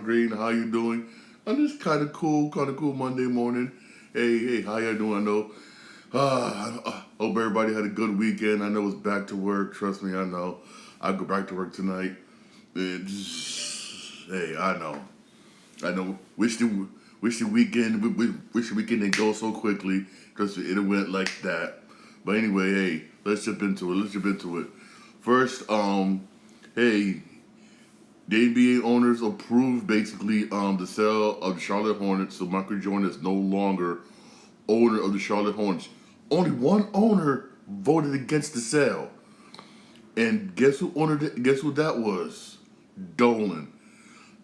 great. How you doing? I'm just kind of cool Monday morning. Hey, how you doing? I know. I hope everybody had a good weekend. I know it's back to work. Trust me, I know. I'll go back to work tonight. And hey, I know. I know. Wish the weekend. Wish the weekend didn't go so quickly because it went like that. But anyway, hey, let's jump into it. First, hey, the NBA owners approved basically the sale of the Charlotte Hornets, so Michael Jordan is no longer owner of the Charlotte Hornets. Only one owner voted against the sale, and guess who owned it? Guess who that was? Dolan.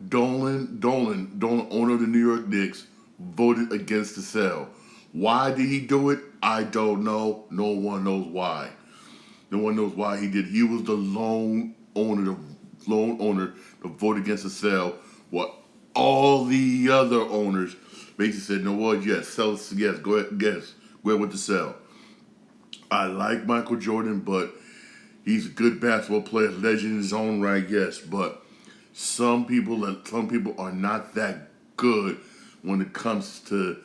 Dolan, owner of the New York Knicks, voted against the sale. Why did he do it? I don't know. No one knows why. No one knows why he did. He was the lone owner to vote against the sale. What all the other owners basically said, no, what? Yes, sell. Yes, go ahead. Yes, go ahead with the sale. I like Michael Jordan, but he's a good basketball player, legend in his own right. Yes, but some people are not that good when it comes to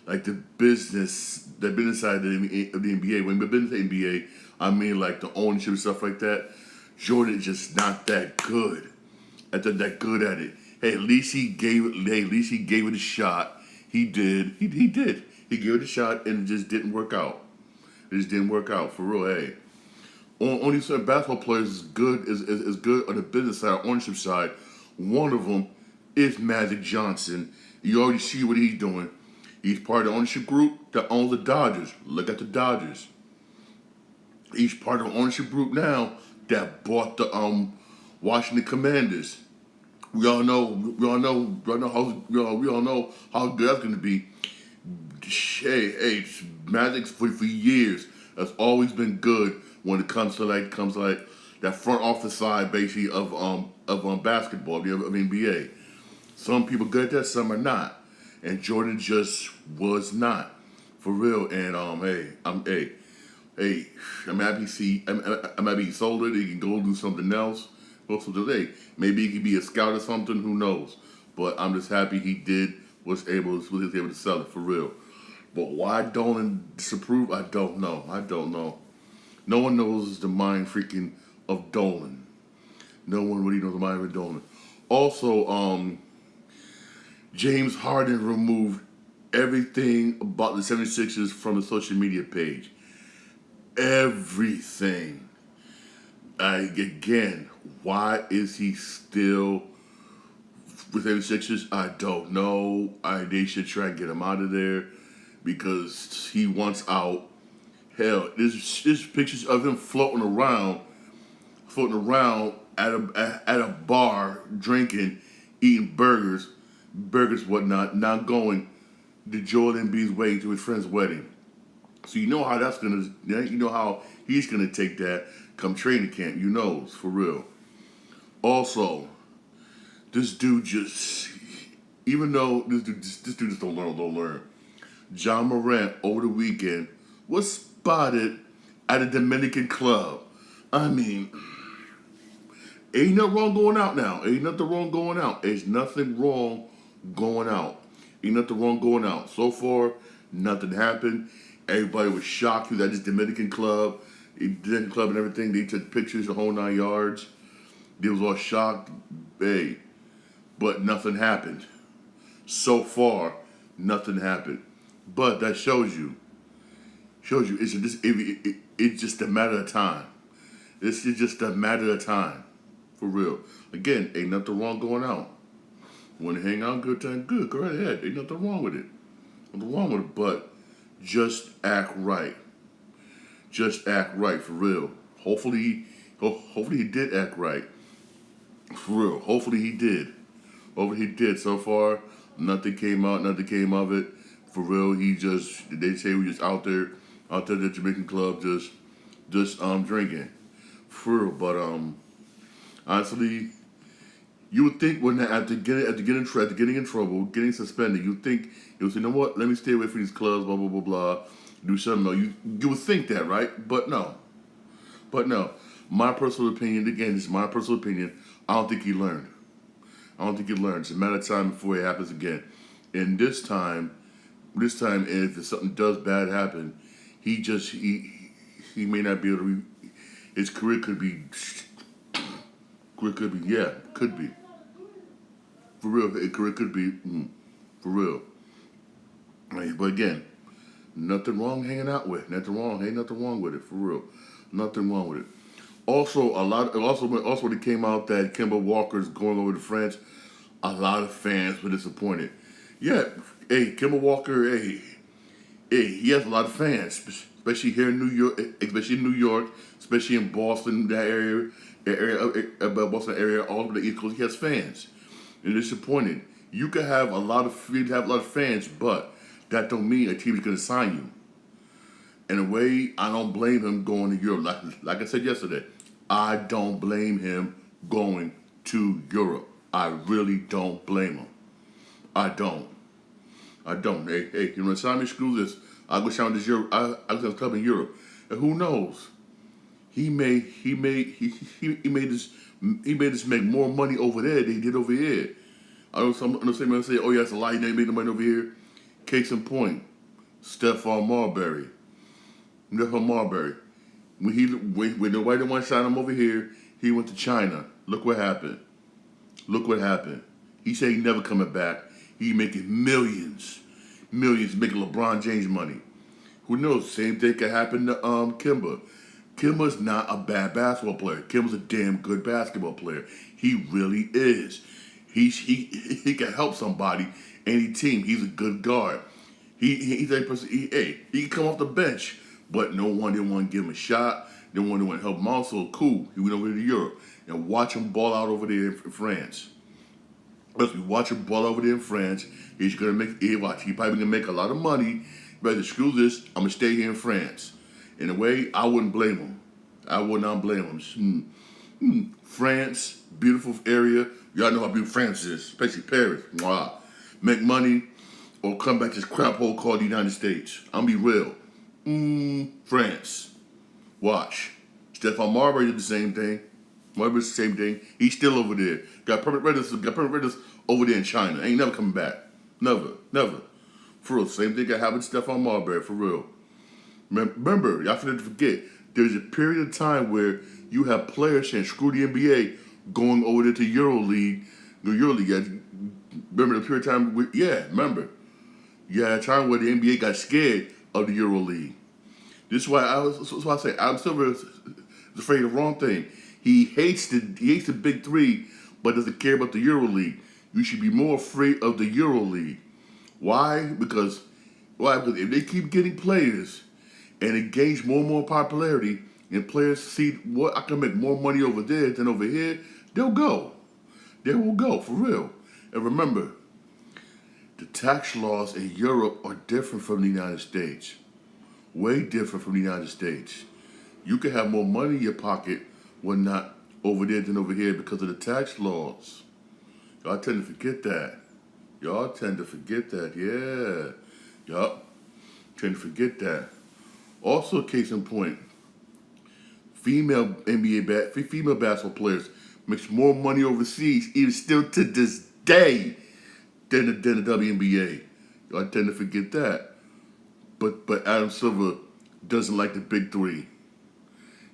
like the business side of the NBA. When the business of the NBA, I mean like the ownership and stuff like that. Jordan is just not that good. That good at it. Hey, at least he gave it a shot. He did. He did. He gave it a shot and it just didn't work out. It just didn't work out for real. Hey, only certain basketball players is good on the business side, ownership side. One of them is Magic Johnson. You already see what he's doing. He's part of the ownership group that owns the Dodgers. Look at the Dodgers. He's part of the ownership group now that bought the Washington Commanders. We all know how good that's gonna be. Hey, Magic for years has always been good when it comes to that front office side basically of basketball, of NBA. Some people good at that, some are not, and Jordan just was not for real. And I'm happy I'm happy he sold it. He can go do something else. Also today, maybe he could be a scout or something. Who knows? But I'm just happy he was able to sell it for real. But why Dolan disapprove? I don't know. No one knows the mind freaking of Dolan. No one really knows the mind of Dolan. Also, James Harden removed everything about the 76ers from the social media page. Everything. Again, why is he still with 76ers? I don't know. They should try and get him out of there because he wants out. Hell, there's pictures of him floating around at a bar, drinking, eating burgers, whatnot, not going to Joel Embiid's wedding, to his friend's wedding. So you know how how he's gonna take that come training camp. You know, for real. Also, this dude just, even though this dude just don't learn. John Morant over the weekend was spotted at a Dominican club. I mean, ain't nothing wrong going out now. Ain't nothing wrong going out. There's nothing wrong going out. Ain't nothing wrong going out. So far, nothing happened. Everybody was shocked. He was at this Dominican club. And everything. They took pictures the whole 9 yards. They was all shocked. Hey, but nothing happened. So far, nothing happened. But that shows you it's just a matter of time. This is just a matter of time. For real. Again, ain't nothing wrong going out. Want to hang out, good time, good. Go right ahead. Ain't nothing wrong with it. Nothing wrong with it, but just act right. Just act right, for real. Hopefully he did act right. For real. Hopefully he did. So far, nothing came of it. For real, they say we just out there at the Jamaican club just drinking. For real, but honestly, you would think when after getting in trouble, getting suspended, you think you would say, you know what? Let me stay away from these clubs, blah blah blah blah. Do something else. You would think that, right? But no. My personal opinion, again, this is my personal opinion. I don't think he learned. I don't think he learns. It's a matter of time before it happens again. And this time, if something does bad happen, he may not be able to. His career could be. Yeah, could be for real. His career could be for real. Right, but again, nothing wrong hanging out with. Ain't nothing wrong with it for real. Nothing wrong with it. Also when it came out that Kemba Walker's going over to France, a lot of fans were disappointed. Yeah, hey, Kemba Walker, he has a lot of fans, especially here in New York, especially in Boston, Boston area, all over the East Coast. He has fans, and it's disappointed. You could have a lot of fans, but that don't mean a team is going to sign you. In a way, I don't blame him going to Europe. Like I said yesterday, I don't blame him going to Europe. I really don't blame him. I don't. Hey, you know, sign me, screw this. I'll go sign this Europe. I'll go club in Europe. And who knows? He made this make more money over there than he did over here. I know some people say, oh yeah, it's a lie. He made the money over here. Case in point, Stephon Marbury. When nobody wanted to sign him over here, he went to China. Look what happened. He said he never coming back. He making millions, making LeBron James money. Who knows? Same thing could happen to Kemba. Kemba's not a bad basketball player. Kemba's a damn good basketball player. He really is. He can help somebody, any team. He's a good guard. He's a person. He can come off the bench, but no one didn't want to give him a shot. No one didn't want to help him out. So cool. He went over to Europe and watch him ball out over there in France. Let's watch him ball over there in France. He's gonna make. He probably gonna make a lot of money. Better screw this. I'm gonna stay here in France. In a way, I wouldn't blame him. I would not blame him. France, beautiful area. Y'all know how beautiful France is, especially Paris. Wow. Make money or come back to this crap hole called the United States. I'm be real. France. Watch. Stephon Marbury did the same thing. He's still over there. Got permanent residence over there in China. Ain't never coming back. Never. For real. Same thing that happened to Stephon Marbury. For real. Remember, y'all forget. There's a period of time where you have players saying screw the NBA, going over there to EuroLeague. Remember the period of time? Remember. Yeah, a time where the NBA got scared of the EuroLeague. This is why I say I'm still afraid of the wrong thing. He hates the Big Three, but doesn't care about the EuroLeague. You should be more afraid of the EuroLeague. Why? Because if they keep getting players and it gains more and more popularity, and players see what I can make more money over there than over here, they'll go. They will go for real. And remember, the tax laws in Europe are different from the United States. Way different from the United States. You can have more money in your pocket when not over there than over here because of the tax laws. Y'all tend to forget that. Yeah. Yup. Tend to forget that. Also, case in point, female basketball players makes more money overseas, even still to this day, than the WNBA. Y'all tend to forget that. But Adam Silver doesn't like the Big Three.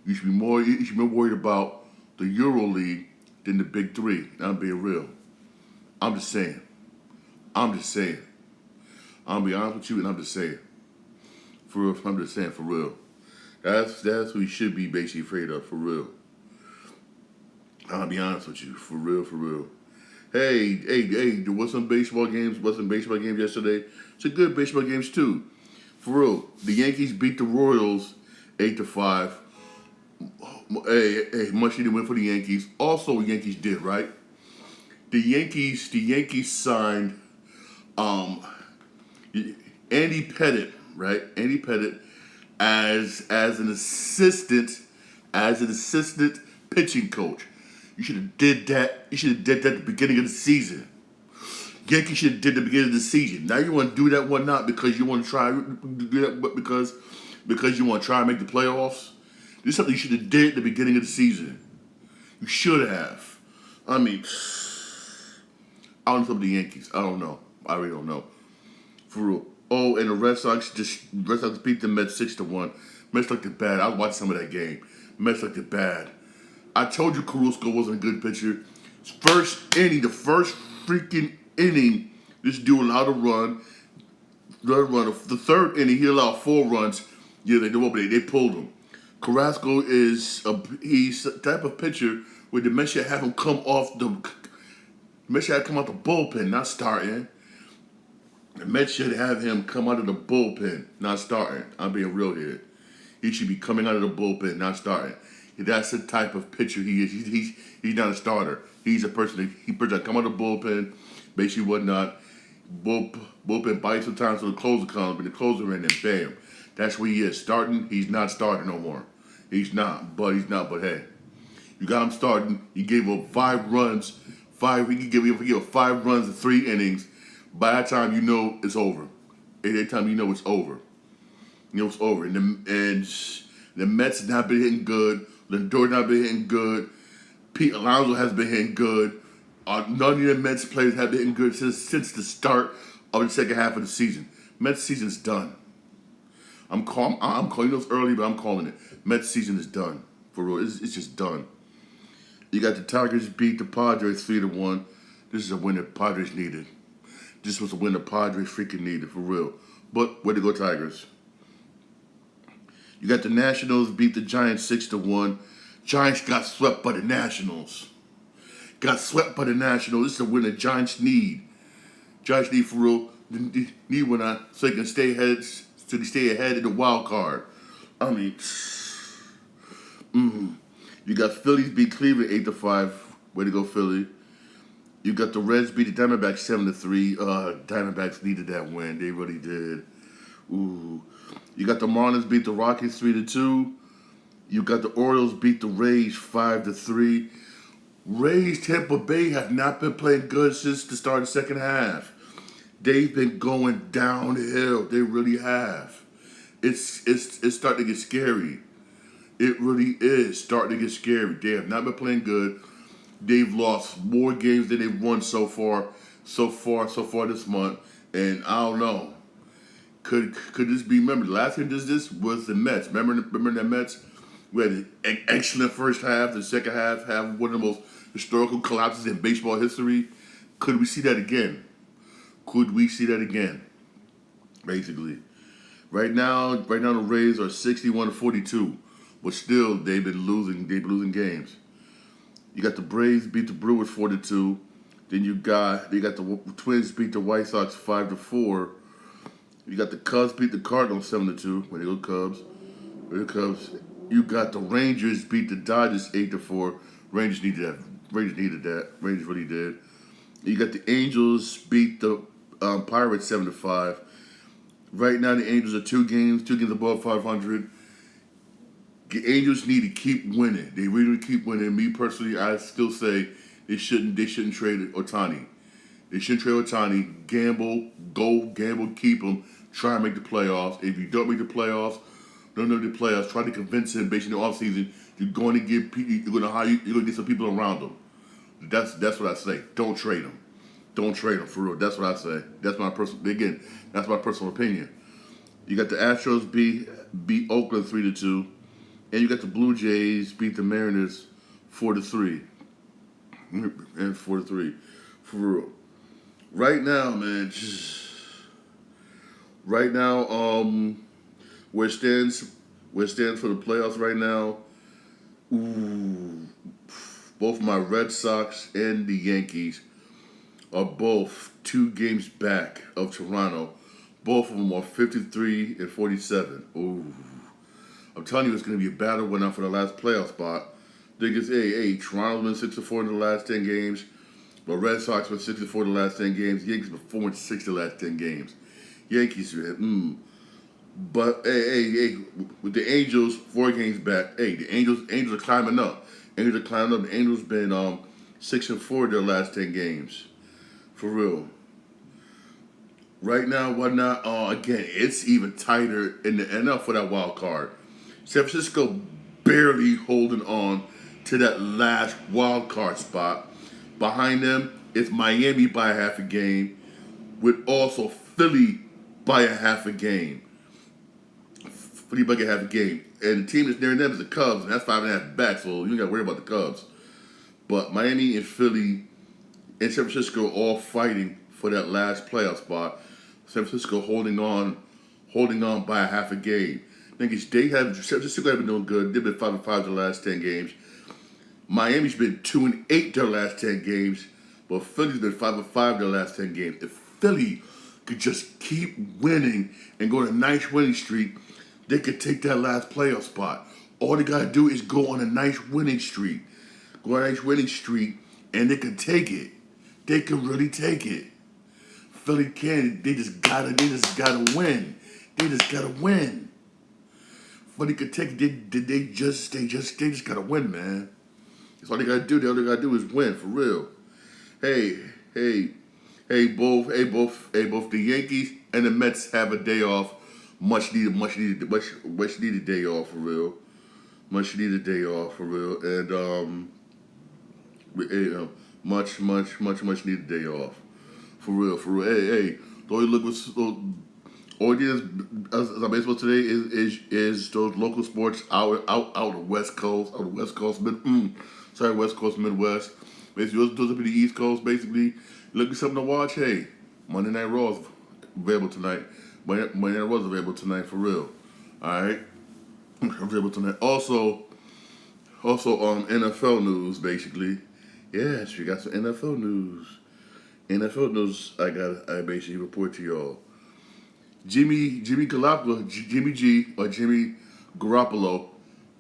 You should be more worried about the EuroLeague than the Big Three. I'm being real. I'm just saying. I'm gonna be honest with you, and I'm just saying. For real, I'm just saying, for real. That's who you should be basically afraid of, for real. I'll be honest with you, for real. Hey, there was some baseball games yesterday. Some good baseball games too. For real, the Yankees beat the Royals 8-5. Hey, much needed win for the Yankees. Also, the Yankees did right. The Yankees signed Andy Pettitte, right? Andy Pettitte as an assistant pitching coach. You should have did that. You should have did that at the beginning of the season. Yankees should have did the beginning of the season. Now you want to do that one not because you want to try do that, but because you want to try and make the playoffs. This is something you should have did at the beginning of the season. You should have. I mean, I don't know the Yankees. I don't know. I really don't know. For real. Oh, and the Red Sox beat the Mets 6-1. Mets looked bad. I watched some of that game. Mets looked bad. I told you Caruso wasn't a good pitcher. First inning, the first freaking inning, this dude allowed a run. The third inning, he allowed 4 runs. Yeah, they pulled him. Carrasco he's the type of pitcher where the Mets should have him come off the bullpen, not starting. The Mets should have him come out of the bullpen, not starting. I'm being real here. He should be coming out of the bullpen, not starting. That's the type of pitcher he is. He's not a starter. He's a person that come out of the bullpen, basically whatnot. Bullpen bites sometimes so the closer comes, but the closer in and bam. That's where he is. Starting, he's not starting no more. He's not, but hey. You got him starting. You gave up 5 runs. He gave up 5 runs in 3 innings. By that time, you know it's over. At that time, you know it's over. You know it's over. And the Mets have not been hitting good. Lindor not been hitting good. Pete Alonso has been hitting good. None of the Mets players have been hitting good since the start of the second half of the season. Mets season's done. I'm calling this early, but I'm calling it. Mets season is done. For real. It's just done. You got the Tigers beat the Padres 3-1. This is a win the Padres needed. This was a win the Padres freaking needed, for real. But way to go, Tigers. You got the Nationals beat the Giants 6-1. Giants got swept by the Nationals. This is a win the Giants need. Giants need, for real, need one so they can stay ahead in the wild card. I mean, You got Phillies beat Cleveland 8-5. Way to go, Philly. You got the Reds beat the Diamondbacks 7-3. Diamondbacks needed that win. They really did. Ooh. You got the Marlins beat the Rockies 3-2. You got the Orioles beat the Rays 5-3. Rays, Tampa Bay have not been playing good since the start of the second half. They've been going downhill. They really have. It's starting to get scary. It really is starting to get scary. They have not been playing good. They've lost more games than they've won so far this month. And I don't know. Could this be? Remember, the last time this was the Mets. Remember the Mets? We had an excellent first half. The second half had one of the most historical collapses in baseball history. Could we see that again? Basically, right now the Rays are 61-42, but still they've been losing. They've been losing games. You got the Braves beat the Brewers 4-2. Then you got the Twins beat the White Sox 5-4. You got the Cubs beat the Cardinals 7-2. Way to go, Cubs. Way to go, Cubs. You got the Rangers beat the Dodgers 8-4. Rangers needed that. Rangers really did. You got the Angels beat the Pirates 7-5. Right now the Angels are 2 games above 500. The Angels need to keep winning. They really keep winning. Me personally, I still say they shouldn't trade Ohtani. They shouldn't trade Ohtani. Gamble, keep him. Try and make the playoffs. If you don't make the playoffs, try to convince him based on the offseason you're going to get some people around him. That's what I say. Don't trade him. Don't trade him, for real. That's what I say. That's my personal opinion. You got the Astros beat Oakland 3-2. And you got the Blue Jays beat the Mariners 4-3. And 4-3. For real. Right now, man, where it stands for the playoffs right now, both my Red Sox and the Yankees are both 2 games back of Toronto. Both of them are 53-47. Ooh. I'm telling you, it's going to be a battle went out for the last playoff spot. Because, Toronto's been 6-4 in the last 10 games. But Red Sox been 6-4 the last 10 games. Yankees been 4-6 the last 10 games. Yankees, But, with the Angels, 4 games back. The Angels are climbing up. The Angels been 6-4 their last 10 games. For real. Right now, again, it's even tighter in the NL for that wild card. San Francisco barely holding on to that last wild card spot. Behind them, It's Miami by a half a game, with also Philly by a half a game. Philly by a half a game. And the team that's near them is the Cubs, and that's 5.5 back, so you ain't got to worry about the Cubs. But Miami and Philly and San Francisco all fighting for that last playoff spot. San Francisco holding on by a half a game. San Francisco have been doing good. They've been 5-5 the last 10 games. Miami's been 2-8 their last 10 games, but Philly's been 5-5 their last 10 games. If Philly could just keep winning and go on a nice winning streak, they could take that last playoff spot. All they gotta do is go on a nice winning streak. Go on a nice winning streak, and they can take it. They can really take it. Philly can. They just gotta win. They just gotta win. Philly could take it. They just gotta win, man. That's all they gotta do. All they gotta do is win, for real. Both the Yankees and the Mets have a day off. Much needed day off, for real. Much needed day off, for real. And much needed day off, for real. All you look with all it is as baseball today is those local sports out the West Coast, West Coast Midwest. Basically, those up in the East Coast. Basically, looking for something to watch. Hey, Monday Night Raw is available tonight. Monday Night Raw is available tonight, for real. All right, available tonight. Also, NFL news, basically. Yes, we got some NFL news. I basically report to y'all. Jimmy Garoppolo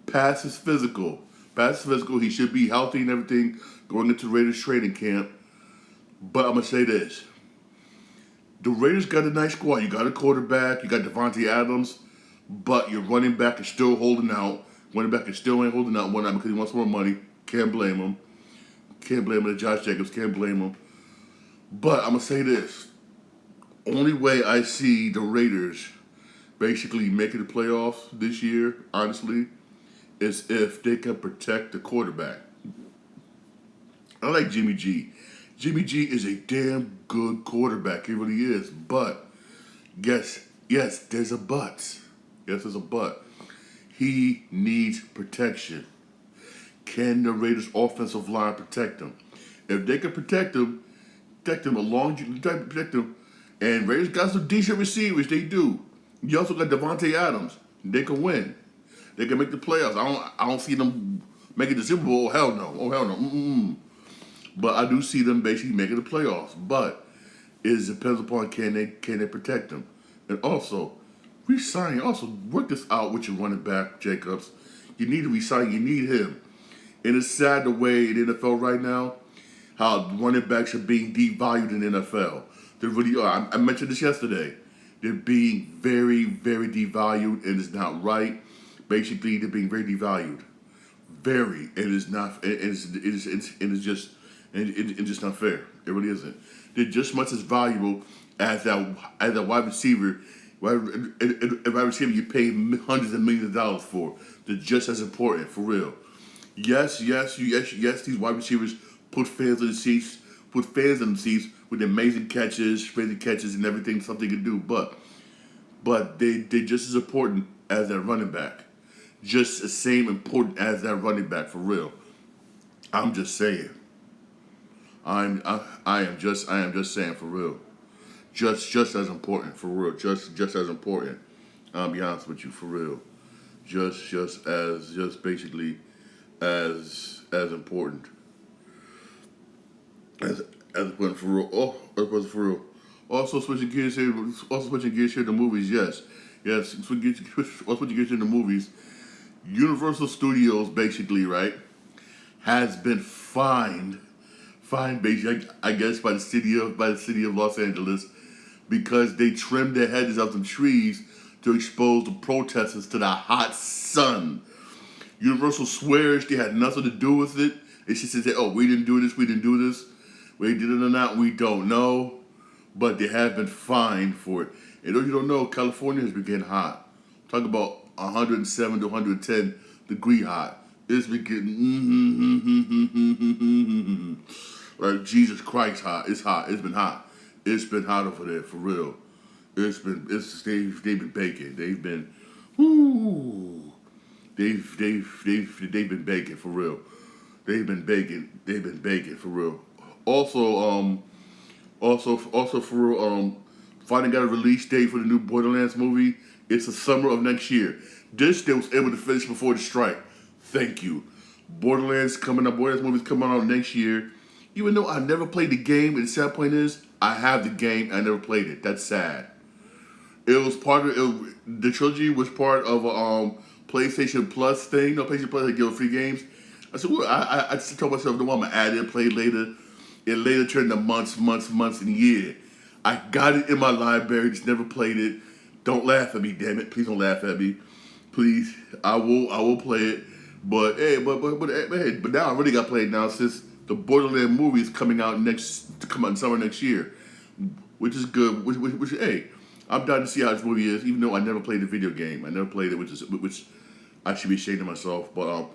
passed his physical. He should be healthy and everything going into Raiders training camp. But I'm gonna say this: the Raiders got a nice squad. You got a quarterback. You got Devontae Adams, but your running back is still holding out. Running back is still ain't holding out one night because he wants more money. Can't blame him. Josh Jacobs, can't blame him. But I'm gonna say this: only way I see the Raiders basically making the playoffs this year, honestly, is if they can protect the quarterback. I like Jimmy G. Jimmy G is a damn good quarterback. He really is. But yes, there's a but. Yes, there's a but. He needs protection. Can the Raiders' offensive line protect him? If they can protect him, and Raiders got some decent receivers, they do. You also got Devontae Adams. They can win. They can make the playoffs. I don't see them making the Super Bowl. Hell no. Mm-mm. But I do see them basically making the playoffs. But it depends upon can they protect them. And also, resign. Also, work this out with your running back, Jacobs. You need to resign. You need him. And it's sad the way in the NFL right now, how running backs are being devalued in the NFL. They really are. I mentioned this yesterday. They're being very, very devalued, and it's not right. Basically, they're being very devalued. Very. And it's not. It's just not fair. It really isn't. They're just as much as valuable as a wide receiver. A wide receiver you pay hundreds of millions of dollars for. They're just as important, for real. Yes, these wide receivers put fans in the seats with amazing catches and everything, something they can do. But they're just as important as that running back. Just the same important as that running back, for real. I'm just saying. I am just saying, for real. Just as important, for real. Just as important. I'll be honest with you, for real. Just basically as important. As important, for real. Oh, for real. Also switching gears here to movies, yes. Switching gears here to movies. Universal Studios, basically, right, has been fined basically, I guess, by the city of Los Angeles, because they trimmed the hedges of some trees to expose the protesters to the hot sun. Universal swears they had nothing to do with it. They just said, "Oh, we didn't do this. Whether they did it or not, we don't know." But they have been fined for it. And if you don't know, California has been getting hot. Talk about 107 to 110 degree hot. It's been getting Jesus Christ, hot. It's hot. It's been hot. It's been hot over there for real. They've been baking. They've been, whoo. They've been baking for real. They've been baking. They've been baking for real. Also for real. Finally got a release date for the new Borderlands movie. It's the summer of next year. This they was able to finish before the strike. Thank you. Borderlands coming up. Borderlands movie's coming out next year. Even though I never played the game, and the sad point is, I have the game. I never played it. That's sad. It was part of the trilogy was part of a PlayStation Plus thing. No, PlayStation Plus they give free games. I said, well, I just told myself, no, I'm gonna add it, play it later. It later turned to months, and year. I got it in my library, just never played it. Don't laugh at me, damn it! Please don't laugh at me, please. I will play it, but hey, but now I really got played now since the Borderlands movie is coming out in summer next year, which is good. Which hey, I'm dying to see how this movie is, even though I never played the video game. I never played it, which I should be ashamed of myself. But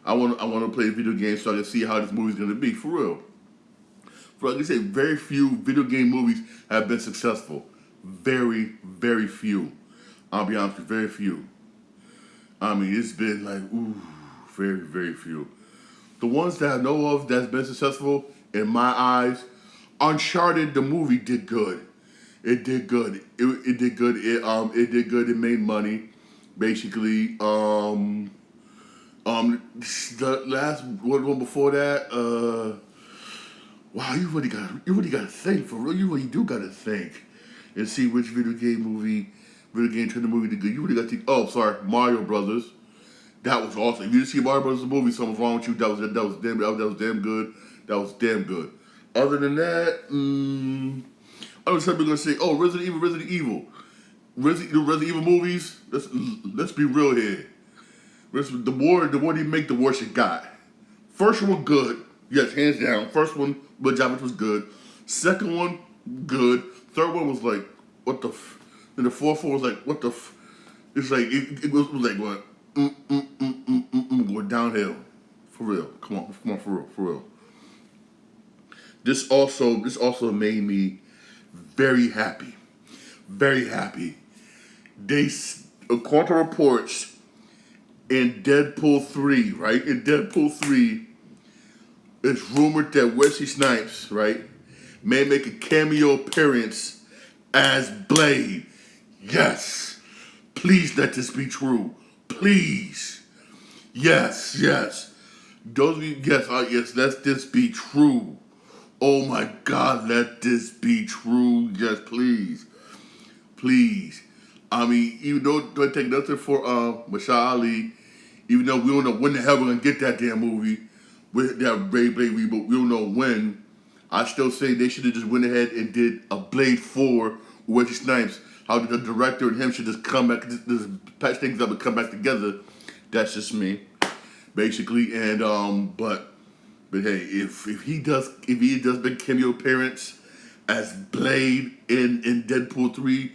I want to play the video game so I can see how this movie's gonna be for real. For like I say, very few video game movies have been successful. Very, very few. I'll be honest with you, very few. I mean, it's been like, ooh, very, very few. The ones that I know of that's been successful, in my eyes, Uncharted, the movie did good. It did good. It did good. It did good. It made money, basically. The last one before that, wow, you really got to think for real. You really do got to think and see which video game turned the movie to good. You really got to think. Oh, sorry, Mario Brothers. That was awesome. If you didn't see Mario Brothers the movie, something's wrong with you. That was damn good. That was damn good. Other than that, I was probably gonna say, oh, Resident Evil. Resident Evil movies. Let's be real here. The more they make, the worse it got. First one good. Yes, hands down. First one, but Javich was good. Second one, good. Third one was like, what the f? And the fourth one was like, what the f? It's like, it was like, what? Going downhill. For real. Come on, for real. This also made me very happy. Very happy. According to reports, in Deadpool 3, right? In Deadpool 3, it's rumored that Wesley Snipes, right, may make a cameo appearance as Blade. Yes. Please let this be true. Please. Yes. Yes, let this be true. Oh my God, let this be true. Yes, please. Please. I mean, even though don't take nothing for Mashal Ali, even though we don't know when the hell we're gonna get that damn movie with that Blade reboot, we don't know when. I still say they should have just went ahead and did a Blade 4 with Wesley Snipes. How the director and him should just come back, just patch things up and come back together. That's just me, basically. And but hey, if he does make cameo appearance as Blade in Deadpool 3,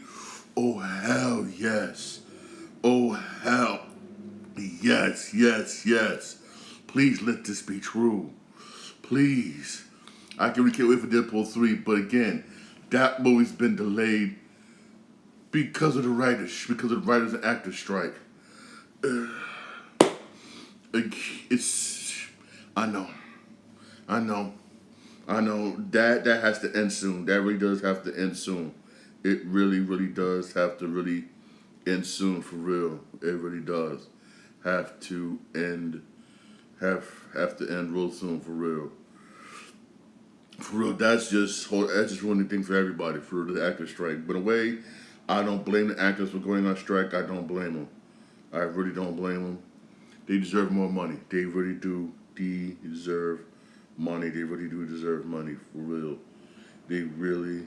oh hell yes, oh hell yes. Please let this be true. Please. I can't wait for Deadpool 3, but again, that movie's been delayed because of the writers and actors strike. I know. That has to end soon. That really does have to end soon. It really does have to end soon, for real. It really does have to end. Have to end real soon, for real. For real, that's just ruining things for everybody, for the actor strike. But in a way, I don't blame the actors for going on strike. I don't blame them. I really don't blame them. They deserve more money. They really do deserve money. They really do deserve money, for real. They really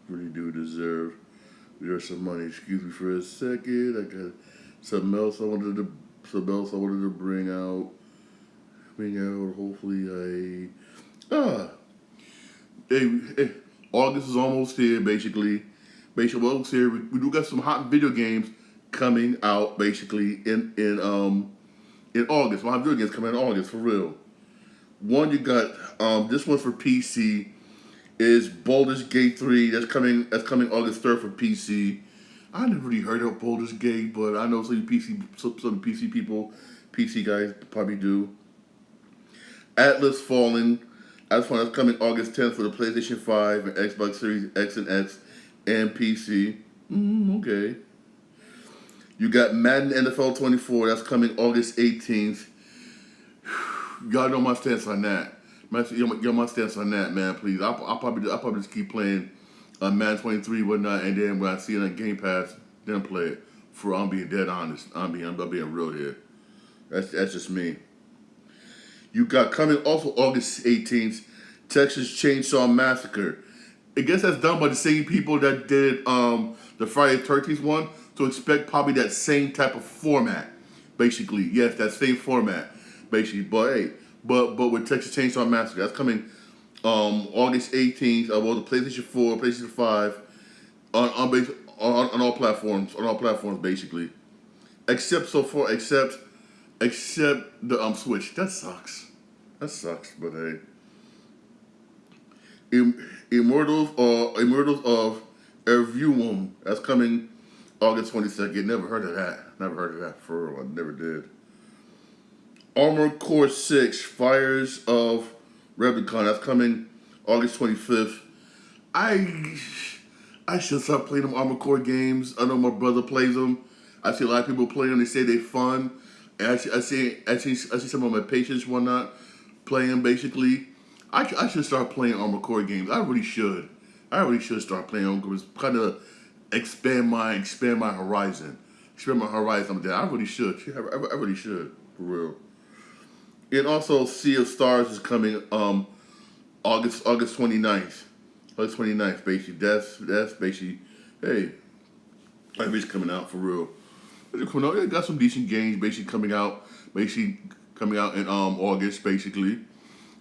do deserve some money. Excuse me for a second. I got something else I wanted to bring out. Hopefully August is almost here, basically. Almost here. We do got some hot video games coming out, basically, in August. My video games coming in August, for real. One you got this one for PC is Baldur's Gate 3. That's coming August 3rd for PC. I never really heard of Baldur's Gate, but I know some PC people, PC guys probably do. Atlas Fallen. That's coming August 10th for the PlayStation 5 and Xbox Series X and X and PC. Okay. You got Madden NFL 24. That's coming August 18th. Y'all know my stance on that. My stance on that, man. Please, I'll probably just keep playing Madden 23, whatnot, and then when I see it on Game Pass, then play it. For I'm being dead honest. I'm being real here. That's just me. You got coming also August 18th, Texas Chainsaw Massacre. I guess that's done by the same people that did the Friday the 13th one. So expect probably that same type of format, basically. Yes, that same format, basically. But hey, but with Texas Chainsaw Massacre, that's coming August 18th. Well, the PlayStation 4, PlayStation 5, on all platforms, basically. Except the Switch. That sucks. But hey. Immortals of Ervuum. That's coming August 22nd. Never heard of that. For real, I never did. Armored Core 6, Fires of Rebicon. That's coming August 25th. I should start playing them Armored Core games. I know my brother plays them. I see a lot of people play them. They say they're fun. And I see some of my patients whatnot playing basically. I should start playing Armored Core games. I really should start playing Armored Core. Kind of expand my horizon. Expand my horizon. I really should. I really should, for real. And also, Sea of Stars is coming August 29th. August 29th, basically. That's basically, hey, it's coming out for real. It got some decent games basically coming out in August, basically.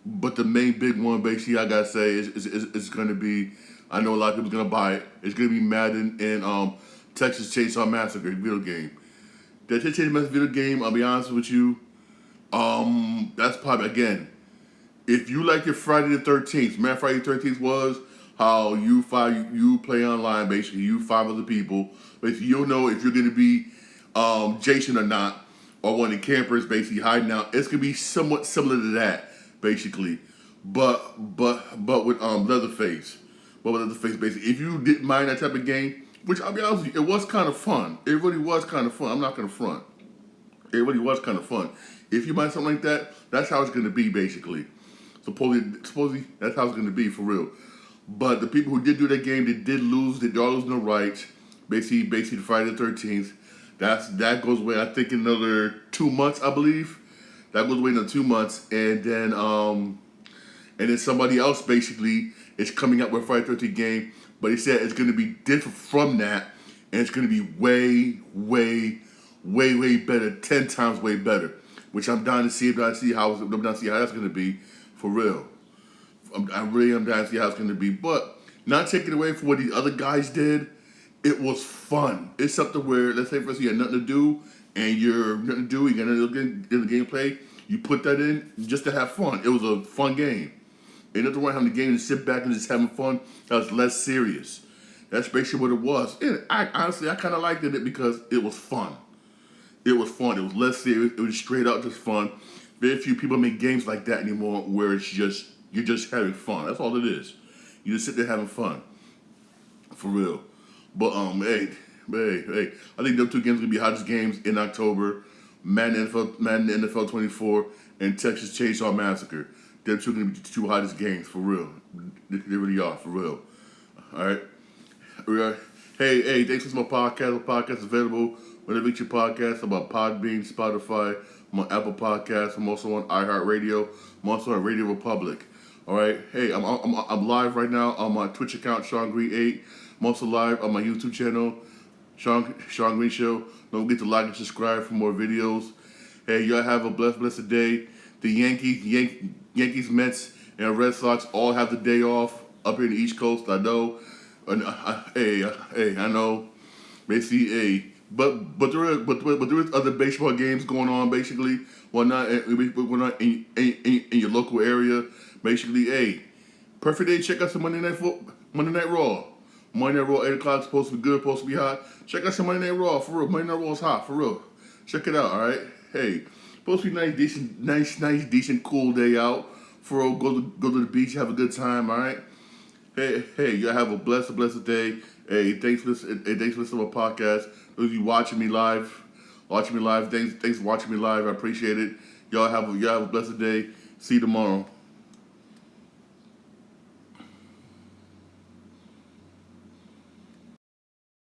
But the main big one, basically, I gotta say, is gonna be. I know a lot of people gonna buy it. It's gonna be Madden and Texas Chainsaw Massacre video game. The Texas Chainsaw Massacre video game, I'll be honest with you, that's probably again, if you like your Friday the 13th, man, Friday the 13th was how you play online, basically, you 5 other people, basically, you'll know if you're gonna be Jason or not, or one of the campers basically hiding out. It's gonna be somewhat similar to that. Basically, but with Leatherface, basically. If you didn't mind that type of game, which I'll be honest with you, it was kind of fun. It really was kind of fun. I'm not gonna front. It really was kind of fun. If you mind something like that, that's how it's gonna be basically. Supposedly that's how it's gonna be for real. But the people who did do that game, they did lose. They're all losing the rights. Basically, the Friday the 13th. That goes away. I think another 2 months, I believe. That goes away in 2 months, and then somebody else basically is coming up with a Friday the 13th game, but he said it's going to be different from that, and it's going to be way better, 10 times way better. Which I'm down to see. I'm down to see how that's going to be for real. I really am down to see how it's going to be, but not taking away from what these other guys did. It was fun. It's something where, let's say for instance, you got nothing to do, and you got nothing to look in the gameplay, you put that in just to have fun. It was a fun game. Ain't nothing wrong having the game and sit back and just having fun. That was less serious. That's basically what it was. And I kind of liked it because it was fun. It was fun. It was less serious. It was straight up just fun. Very few people make games like that anymore where it's just, you're just having fun. That's all it is. You just sit there having fun. For real. But hey, I think those 2 games are gonna be hottest games in October. Madden NFL 24 and Texas Chainsaw Massacre. Them 2 are gonna be the 2 hottest games for real. They really are for real. All right. Hey, thanks for my podcast. My podcast is available whenever you get your podcast. I'm on Podbean, Spotify. I'm on Apple Podcasts. I'm also on iHeartRadio. I'm also on Radio Republic. All right. Hey, I'm live right now on my Twitch account, Sean Green 8. I'm also live on my YouTube channel, Sean Green Show. Don't forget to like and subscribe for more videos. Hey, y'all have a blessed day. The Yankees, Mets, and Red Sox all have the day off up here in the East Coast. I know. Hey, I know. Basically, There is other baseball games going on basically. Whatnot in your local area. Basically, hey, perfect day. Check out some Monday Night Raw. Monday Night Raw 8 o'clock supposed to be good, supposed to be hot. Check out some Monday Night Raw for real. Monday Night Raw is hot for real. Check it out. All right. Hey, supposed to be nice, decent, cool day out. For real, go to the beach, have a good time. All right. Hey, y'all have a blessed day. Hey, thanks for listening to my podcast. Those of you watching me live, thanks for watching me live. I appreciate it. Y'all have a blessed day. See you tomorrow.